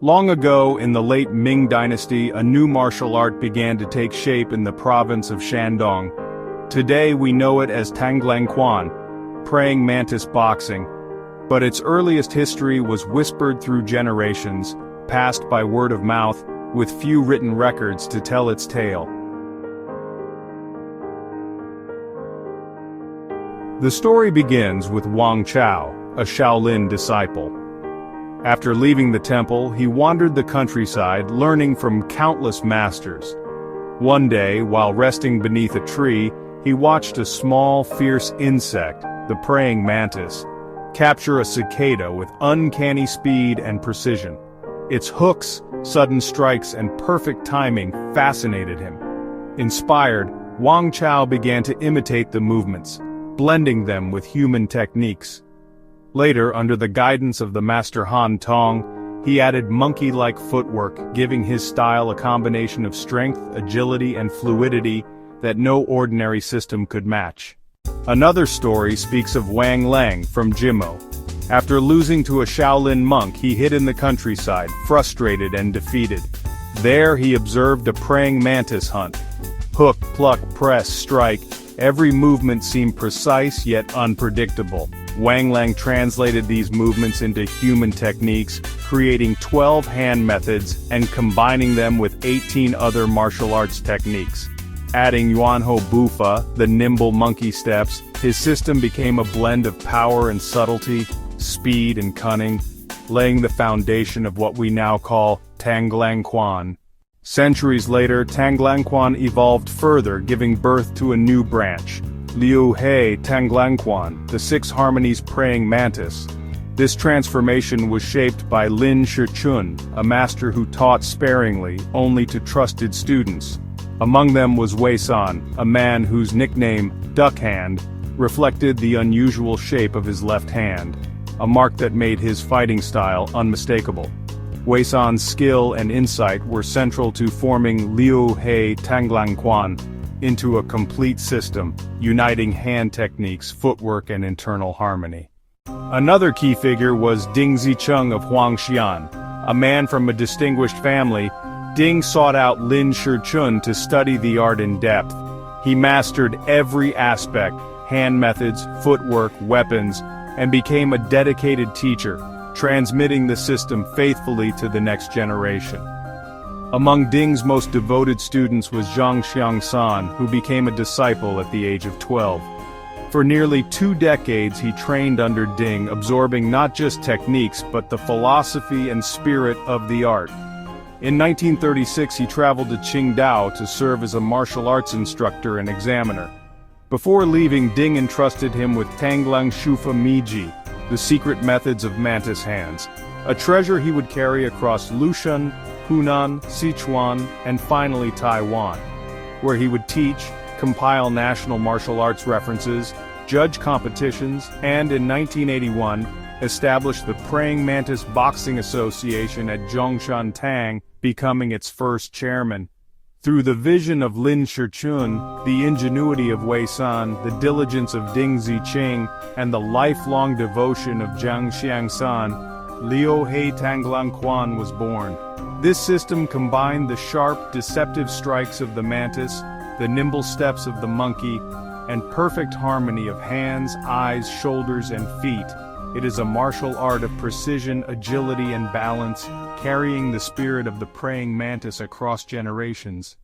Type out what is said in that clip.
Long ago, in the late Ming dynasty, a new martial art began to take shape in the province of Shandong. Today we know it as Tanglangquan, Praying Mantis boxing. But its earliest history was whispered through generations, passed by word of mouth, with few written records to tell its tale. The story begins with Wang Chao, a Shaolin disciple. After leaving the temple, he wandered the countryside, learning from countless masters. One day, while resting beneath a tree, he watched a small, fierce insect, the praying mantis, capture a cicada with uncanny speed and precision. Its hooks, sudden strikes, and perfect timing fascinated him. Inspired, Wang Chao began to imitate the movements, blending them with human techniques. Later, under the guidance of the master Han Tong, he added monkey-like footwork, giving his style a combination of strength, agility, and fluidity that no ordinary system could match. Another story speaks of Wáng Láng from Jimo. After losing to a Shaolin monk, he hid in the countryside, frustrated and defeated. There he observed a praying mantis hunt. Hook, pluck, press, strike, every movement seemed precise yet unpredictable. Wáng Láng translated these movements into human techniques, creating 12 hand methods and combining them with 18 other martial arts techniques. Adding Yuanhou Bufa, the nimble monkey steps, his system became a blend of power and subtlety, speed and cunning, laying the foundation of what we now call Tanglangquan. Centuries later, Tanglangquan evolved further, giving birth to a new branch, Liù Hé Tánglángquán, the Six Harmonies Praying Mantis. This transformation was shaped by Lín Shíchūn, a master who taught sparingly, only to trusted students. Among them was Wèi Sān, a man whose nickname, Duck Hand, reflected the unusual shape of his left hand, a mark that made his fighting style unmistakable. Wèi Sān's skill and insight were central to forming Liù Hé Tánglángquán into a complete system, uniting hand techniques, footwork, and internal harmony. Another key figure was Dīng Zǐchéng of Huangxian, a man from a distinguished family. Ding sought out Lín Shíchūn to study the art in depth. He mastered every aspect, hand methods, footwork, weapons, and became a dedicated teacher, transmitting the system faithfully to the next generation. Among Ding's most devoted students was Zhāng Xiàngsān, who became a disciple at the age of 12. For nearly 2 decades he trained under Ding, absorbing not just techniques but the philosophy and spirit of the art. In 1936 he traveled to Qingdao to serve as a martial arts instructor and examiner. Before leaving, Ding entrusted him with Tanglangquan Miji, the secret methods of mantis hands, a treasure he would carry across Lushan, Hunan, Sichuan, and finally Taiwan, where he would teach, compile national martial arts references, judge competitions, and in 1981, establish the Praying Mantis Boxing Association at Zhongshan Tang, becoming its first chairman. Through the vision of Lín Shíchūn, the ingenuity of Wèi Sān, the diligence of Dīng Zǐchéng, and the lifelong devotion of Zhāng Xiàngsān, Liù Hé Tánglángquán was born. This system combined the sharp, deceptive strikes of the mantis, the nimble steps of the monkey, and perfect harmony of hands, eyes, shoulders, and feet. It is a martial art of precision, agility, and balance, carrying the spirit of the praying mantis across generations.